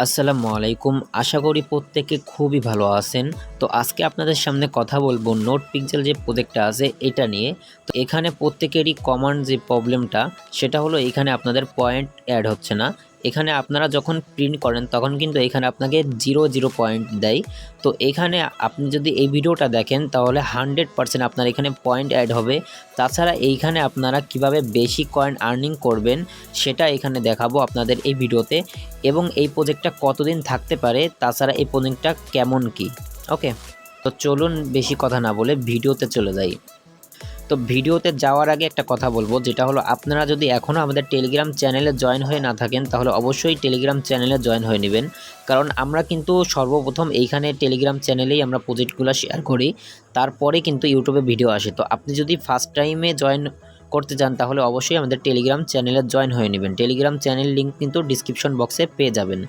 আসসালামু আলাইকুম। আশা করি প্রত্যেকে খুবই ভালো আছেন। তো আজকে আপনাদের সামনে কথা বলবো নোটপিক্সেল যে প্রজেক্টটা আছে এটা নিয়ে। তো এখানে প্রত্যেকেরই কমন যে প্রবলেমটা সেটা হলো এখানে আপনাদের পয়েন্ট অ্যাড হচ্ছে না। এখানে আপনারা যখন প্রিন্ট করেন তখন কিন্তু এখানে আপনাকে 0 পয়েন্ট দেয়। তো এখানে আপনি যদি এই ভিডিওটা দেখেন তাহলে 100% আপনার এখানে পয়েন্ট অ্যাড হবে। তাছাড়া এইখানে আপনারা কিভাবে বেশি কয়েন আর্নিং করবেন সেটা এখানে দেখাবো আপনাদের এই ভিডিওতে, এবং এই প্রজেক্টটা কতদিন থাকতে পারে, তাছাড়া এই প্রজেক্টটা কেমন কি। ওকে, তো চলুন বেশি কথা না বলে ভিডিওতে চলে যাই। তো ভিডিওতে যাওয়ার আগে একটা কথা বলবো, যেটা হলো আপনারা যদি এখনও আমাদের টেলিগ্রাম চ্যানেলে জয়েন হয়ে না থাকেন তাহলে অবশ্যই টেলিগ্রাম চ্যানেলে জয়েন হয়ে নেবেন। কারণ আমরা কিন্তু সর্বপ্রথম এইখানে টেলিগ্রাম চ্যানেলেই আমরা প্রজেক্টগুলো শেয়ার করি, তারপরে কিন্তু ইউটিউবে ভিডিও আসে। তো আপনি যদি ফার্স্ট টাইমে জয়েন করতে চান তাহলে অবশ্যই আমাদের টেলিগ্রাম চ্যানেলে জয়েন হয়ে নেবেন। টেলিগ্রাম চ্যানেল লিঙ্ক কিন্তু ডিসক্রিপশন বক্সে পেয়ে যাবেন।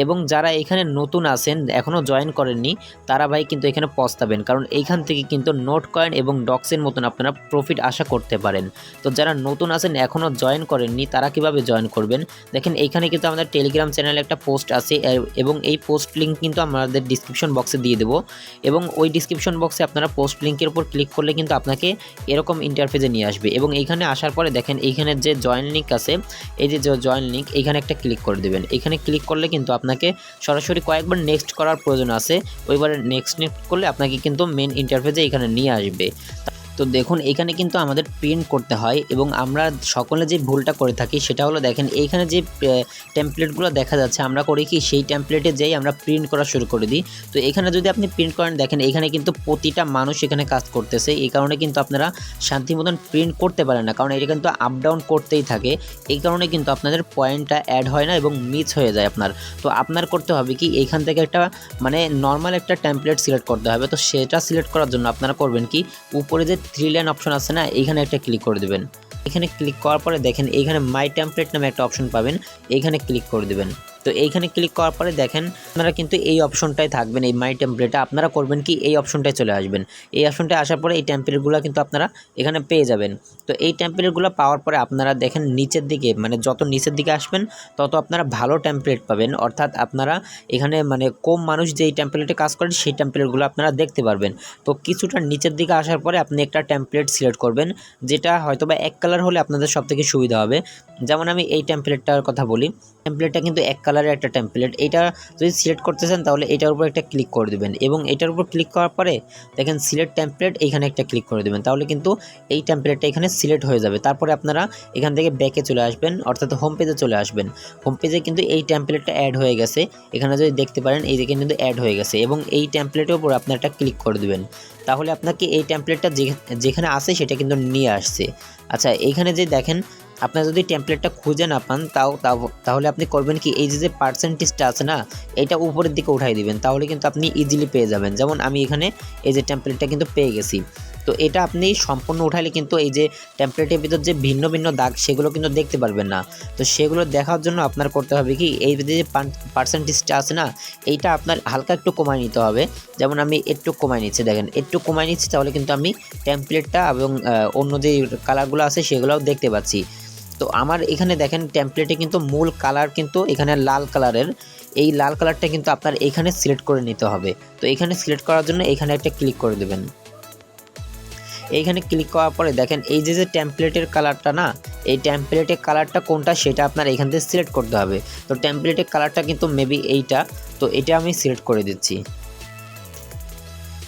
এবং যারা এখানে নতুন আছেন এখনও জয়েন করেননি তারা ভাই কিন্তু এখানে পস্তাবেন, কারণ এইখান থেকে কিন্তু নোট কয়েন এবং ডক্সের মতন আপনারা প্রফিট আশা করতে পারেন। তো যারা নতুন আছেন এখনও জয়েন করেননি তারা কিভাবে জয়েন করবেন, দেখেন এইখানে কিন্তু আমাদের টেলিগ্রাম চ্যানেলে একটা পোস্ট আছে, এবং এই পোস্ট লিঙ্ক কিন্তু আমাদের ডিসক্রিপশন বক্সে দিয়ে দেবো। এবং ওই ডিসক্রিপশন বক্সে আপনারা পোস্ট লিঙ্কের উপর ক্লিক করলে কিন্তু আপনাকে এরকম ইন্টারফেসে নিয়ে আসবে। এবং এইখানে আসার পরে দেখেন এইখানে যে জয়েন লিঙ্ক আছে, এই যে জয়েন লিঙ্ক এইখানে একটা ক্লিক করে দেবেন। এখানে ক্লিক করলে কিন্তু আপনাকে সরাসরি কয়েকবার নেক্সট করার প্রয়োজন আছে, ওইবারে নেক্সট করলে আপনাকে কিন্তু মেন ইন্টারফেসে এখানে নিয়ে আসবে। তো দেখুন এখানে কিন্তু আমাদের প্রিন্ট করতে হয়, এবং আমরা সকলে যে ভুলটা করে থাকি সেটা হলো দেখেন এইখানে যে টেমপ্লেটগুলো দেখা যাচ্ছে আমরা করি কি সেই টেমপ্লেটে যেই আমরা প্রিন্ট করা শুরু করে দিই। তো এখানে যদি আপনি প্রিন্ট করেন দেখেন এখানে কিন্তু প্রতিটা মানুষ এখানে কাজ করতেছে, এই কারণে কিন্তু আপনারা শান্তি মতন প্রিন্ট করতে পারেন না, কারণ এটা কিন্তু আপ ডাউন করতেই থাকে। এই কারণে কিন্তু আপনাদের পয়েন্টটা অ্যাড হয় না এবং মিস হয়ে যায় আপনার। তো আপনার করতে হবে কি এইখান থেকে একটা মানে নর্মাল একটা টেমপ্লেট সিলেক্ট করতে হবে। তো সেটা সিলেক্ট করার জন্য আপনারা করবেন কি, উপরে যে 3 লাইন অপশন আছে না, এইখানে একটা ক্লিক করে দেবেন। এখানে ক্লিক করার পরে দেখেন এইখানে মাই টেমপ্লেট নামে একটা অপশন পাবেন, এইখানে ক্লিক করে দেবেন। তো এইখানে ক্লিক করার পরে দেখেন আপনারা কিন্তু এই অপশনটাই থাকবেন, এই মাই টেমপ্লেটে আপনারা করবেন কি এই অপশনটায় চলে আসবেন। এই অপশনটায় আসার পরে এই টেমপ্লেটগুলো কিন্তু আপনারা এখানে পেয়ে যাবেন। তো এই টেমপ্লেটগুলো পাওয়ার পরে আপনারা দেখেন নিচের দিকে, মানে যত নিচের দিকে আসবেন তত আপনারা ভালো টেমপ্লেট পাবেন, অর্থাৎ আপনারা এখানে মানে কম মানুষ যেই টেমপ্লেটে কাজ করেন সেই টেমপ্লেটগুলো আপনারা দেখতে পারবেন। তো কিছুটা নিচের দিকে আসার পরে আপনি একটা টেমপ্লেট সিলেক্ট করবেন, যেটা হয়তোবা এক কালার হলে আপনাদের সবথেকে সুবিধা হবে। যেমন আমি এই টেমপ্লেটটার কথা বলি, টেমপ্লেটটা কিন্তু এক কালারের একটা টেমপ্লেট। এটা যদি সিলেক্ট করতে চান তাহলে এটার উপর একটা ক্লিক করে দেবেন, এবং এটার উপর ক্লিক করার পরে দেখেন সিলেক্ট টেমপ্লেট, এইখানে একটা ক্লিক করে দেবেন, তাহলে কিন্তু এই টেমপ্লেটটা এখানে সিলেক্ট হয়ে যাবে। তারপরে আপনারা এখান থেকে ব্যাকে চলে আসবেন, অর্থাৎ হোম পেজে চলে আসবেন। হোম পেজে কিন্তু এই টেমপ্লেটটা অ্যাড হয়ে গেছে, এখানে যদি দেখতে পারেন এই দিকে কিন্তু অ্যাড হয়ে গেছে, এবং এই টেমপ্লেটের উপর আপনার একটা ক্লিক করে দেবেন, তাহলে আপনাকে এই টেমপ্লেটটা যেখানে আছে সেটা কিন্তু নিয়ে আসছে। আচ্ছা, এইখানে যে দেখেন আপনার যদি টেমপ্লেটটা খুঁজে না পান তাহলে আপনি করবেন কি, এই যে পার্সেন্টেজটা আছে না, এটা উপরের দিকে উঠাই দিবেন, তাহলে কিন্তু আপনি ইজিলি পেয়ে যাবেন। যেমন আমি এখানে এই যে টেমপ্লেটটা কিন্তু পেয়ে গেছি। তো এটা আপনি সম্পূর্ণ উঠাইলে কিন্তু এই যে টেমপ্লেটের ভিতর যে ভিন্ন ভিন্ন দাগ সেগুলো কিন্তু দেখতে পারবেন না। তো সেগুলো দেখার জন্য আপনার করতে হবে কি, এই যে পার্সেন্টেজটা আছে না, এইটা আপনার হালকা একটু কমায় নিতে হবে। যেমন আমি একটু কমায় নিচ্ছি, দেখেন একটু কমায় নিচ্ছি, তাহলে কিন্তু আমি টেমপ্লেটটা এবং অন্য যে কালারগুলো আছে সেগুলোও দেখতে পাচ্ছি। তো আমার এখানে দেখেন টেমপ্লেটে কিন্তু মূল কালার কিন্তু এখানে লাল কালারের, এই লাল কালারটা কিন্তু আপনার এখানে সিলেক্ট করে নিতে হবে। তো এখানে সিলেক্ট করার জন্য এখানে একটা ক্লিক করে দেবেন। এইখানে ক্লিক করার পরে দেখেন এই যে টেমপ্লেটের কালারটা না, এই টেমপ্লেটের কালারটা কোনটা সেটা আপনার এখান থেকে সিলেক্ট করতে হবে। তো টেমপ্লেটের কালারটা কিন্তু মেবি এইটা, তো এটা আমি সিলেক্ট করে দিচ্ছি।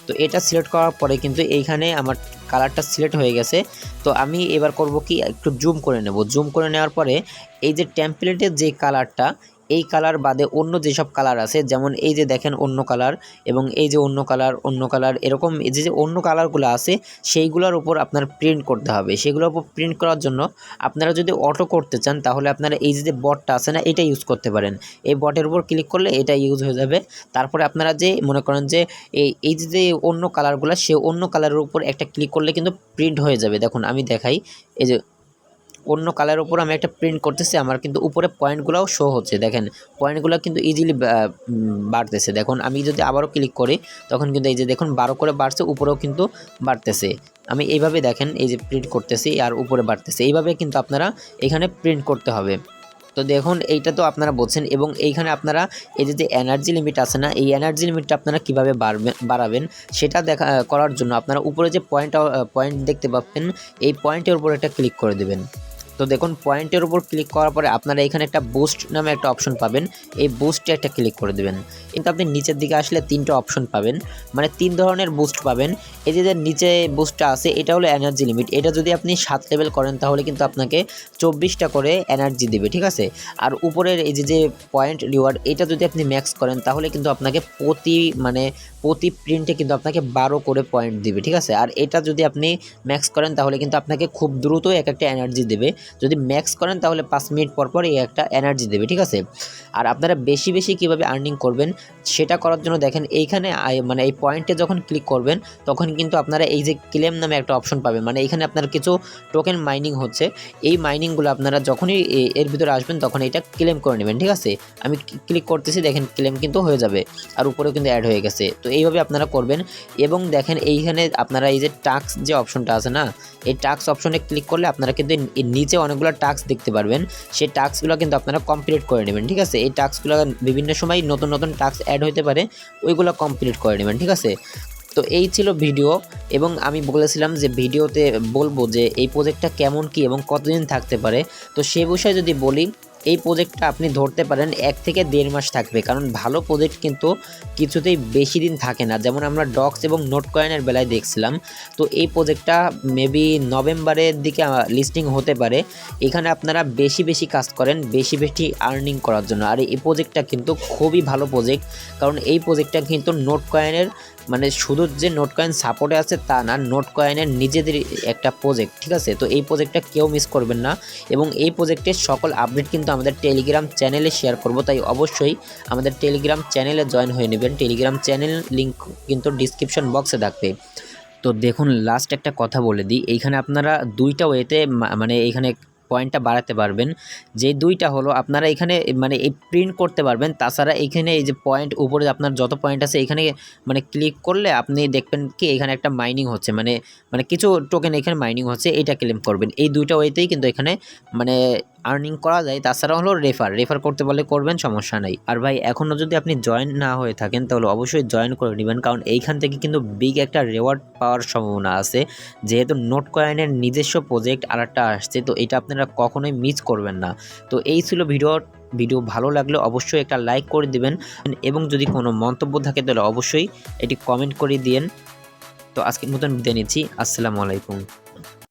তো এটা সিলেক্ট করার পরে কিন্তু এইখানে আমার কালারটা সিলেক্ট হয়ে গেছে। তো আমি এবার করব কি, একটু জুম করে নেব। জুম করে নেওয়ার পরে এই যে টেমপ্লেটের যে কালারটা, এই কালার বাদে অন্য যেসব কালার আছে, যেমন এই যে দেখেন অন্য কালার, এবং এই যে অন্য কালার এরকম এই যে অন্য কালারগুলো আছে সেইগুলোর উপর আপনার প্রিন্ট করতে হবে। সেগুলোর উপর প্রিন্ট করার জন্য আপনারা যদি অটো করতে চান তাহলে আপনারা এই যে বটটা আছে না, এটা ইউজ করতে পারেন। এই বটের উপর ক্লিক করলে এটা ইউজ হয়ে যাবে। তারপরে আপনারা যে মনে করেন যে এই যে অন্য কালারগুলো, সে অন্য কালারের উপর একটা ক্লিক করলে কিন্তু প্রিন্ট হয়ে যাবে। দেখুন আমি দেখাই, এই যে অন্য কালারের উপর আমি একটা প্রিন্ট করতেছি, আমার কিন্তু উপরে পয়েন্টগুলোও শো হচ্ছে। দেখেন পয়েন্টগুলো কিন্তু ইজিলি বাড়তেছে। দেখুন আমি যদি আবারও ক্লিক করি তখন কিন্তু এই যে দেখুন 12 করে বাড়ছে, উপরেও কিন্তু বাড়তেছে। আমি এইভাবে দেখেন এই যে প্রিন্ট করতেছি আর উপরে বাড়তেছে, এইভাবে কিন্তু আপনারা এখানে প্রিন্ট করতে হবে। তো দেখুন এইটা তো আপনারা বলছেন, এবং এইখানে আপনারা এই যে এনার্জি লিমিট আছে না, এই এনার্জি লিমিটটা আপনারা কীভাবে বাড়াবেন সেটা করার জন্য আপনারা উপরে যে পয়েন্ট দেখতে পাচ্ছেন, এই পয়েন্টের উপর একটা ক্লিক করে দেবেন। তো দেখুন পয়েন্টের উপর ক্লিক করার পরে আপনারা এখানে একটা বুস্ট নামে একটা অপশন পাবেন, এই বুস্টে একটা ক্লিক করে দেবেন। কিন্তু আপনি নিচের দিকে আসলে 3টা অপশন পাবেন, মানে 3 ধরনের বুস্ট পাবেন। এই যে নিচে বুস্টটা আছে এটা হলো এনার্জি লিমিট, এটা যদি আপনি 7 লেভেল করেন তাহলে কিন্তু আপনাকে 24টা করে এনার্জি দেবে, ঠিক আছে। আর উপরের এই যে পয়েন্ট রিওয়ার্ড, এটা যদি আপনি ম্যাক্স করেন তাহলে কিন্তু আপনাকে প্রতি প্রিন্টে কিন্তু আপনাকে 12 করে পয়েন্ট দিবে, ঠিক আছে। আর এটা যদি আপনি ম্যাক্স করেন তাহলে কিন্তু আপনাকে খুব দ্রুত একটা এনার্জি দেবে। যদি ম্যাক্স করেন তাহলে 5 মিনিট পর পর এই একটা এনার্জি দেবে, ঠিক আছে। আর আপনারা বেশি বেশি কীভাবে আর্নিং করবেন সেটা করার জন্য দেখেন এইখানে মানে এই পয়েন্টে যখন ক্লিক করবেন তখন কিন্তু আপনারা এই যে ক্লেম নামে একটা অপশন পাবেন, মানে এখানে আপনার কিছু টোকেন মাইনিং হচ্ছে। এই মাইনিংগুলো আপনারা যখনই এর ভিতরে আসবেন তখন এটা ক্লেম করে নেবেন, ঠিক আছে। আমি ক্লিক করতেছি, দেখেন ক্লেম কিন্তু হয়ে যাবে আর উপরেও কিন্তু অ্যাড হয়ে গেছে। তো এইভাবে আপনারা করবেন। এবং দেখেন এইখানে আপনারা এই যে টাস্ক যে অপশনটা আছে না, এই টাস্ক অপশনে ক্লিক করলে আপনারা কিন্তু নিচে অনেকগুলো টাস্ক দেখতে পারবেন, সেই টাস্কগুলো কিন্তু আপনারা কমপ্লিট করে নেবেন, ঠিক আছে। এই টাস্কগুলো বিভিন্ন সময় নতুন নতুন টাস্ক অ্যাড হতে পারে, ওইগুলো কমপ্লিট করে নেবেন, ঠিক আছে। তো এই ছিল ভিডিও, এবং আমি বলেছিলাম যে ভিডিওতে বলবো যে এই প্রজেক্টটা কেমন কি এবং কতদিন থাকতে পারে। তো সে বিষয়ে যদি বলি, এই প্রজেক্টটা আপনি ধরতে পারেন 1 থেকে 1.5 মাস থাকবে, কারণ ভালো প্রজেক্ট কিন্তু কিছুতেই বেশি দিন থাকে না। যেমন আমরা ডক্স এবং নোট কয়েনের বেলায় দেখছিলাম। তো এই প্রজেক্টটা মেবি নভেম্বরের দিকে লিস্টিং হতে পারে। এখানে আপনারা বেশি বেশি কাজ করেন, বেশি বেশি আর্নিং করার জন্য। আর এই প্রজেক্টটা কিন্তু খুবই ভালো প্রজেক্ট, কারণ এই প্রজেক্টটা কিন্তু নোট কয়েনের মানে শুধু যে নোট কয়েন সাপোর্টে আছে তা না, নোট কয়েনের নিজেদের একটা প্রজেক্ট, ঠিক আছে। তো এই প্রজেক্টটা কেউ মিস করবেন না, এবং এই প্রজেক্টের সকল আপডেট কিন্তু আমাদের টেলিগ্রাম চ্যানেলে শেয়ার করব, তাই অবশ্যই আমাদের টেলিগ্রাম চ্যানেলে জয়েন হয়ে নেবেন। টেলিগ্রাম চ্যানেল লিঙ্ক কিন্তু ডিসক্রিপশন বক্সে থাকবে। তো দেখুন লাস্ট একটা কথা বলে দিই, এইখানে আপনারা 2টা ওয়েতে মানে এইখানে পয়েন্টটা বাড়াতে পারবেন। যে 2টা হলো আপনারা এখানে মানে এই প্রিন্ট করতে পারবেন, তাছাড়া এইখানে এই যে পয়েন্ট উপরে আপনার যত পয়েন্ট আছে এখানে মানে ক্লিক করলে আপনি দেখবেন কি এখানে একটা মাইনিং হচ্ছে, মানে কিছু টোকেন এখানে মাইনিং হচ্ছে, এটা ক্লেম করবেন। এই 2টা ওয়েতেই কিন্তু এখানে মানে আর্নিং করা যায়। তাছাড়া হলো রেফার করতে পারলে করবেন, সমস্যা নাই। আর ভাই এখনও যদি আপনি জয়েন না হয়ে থাকেন তাহলে অবশ্যই জয়েন করে নেবেন, কারণ এইখান থেকে কিন্তু বিগ একটা রেওয়ার্ড পাওয়ার সম্ভাবনা আছে। যেহেতু নোট কয়েনের নিজস্ব প্রজেক্ট আরেকটা আসছে, তো এটা আপনারা কখনোই মিস করবেন না। তো এই ছিল ভিডিও ভালো লাগলে অবশ্যই একটা লাইক করে দিবেন, এবং যদি কোনো মন্তব্য থাকে তাহলে অবশ্যই এটি কমেন্ট করে দিন। তো আজকের মতন বিদায় নিচ্ছি, আসসালামু আলাইকুম।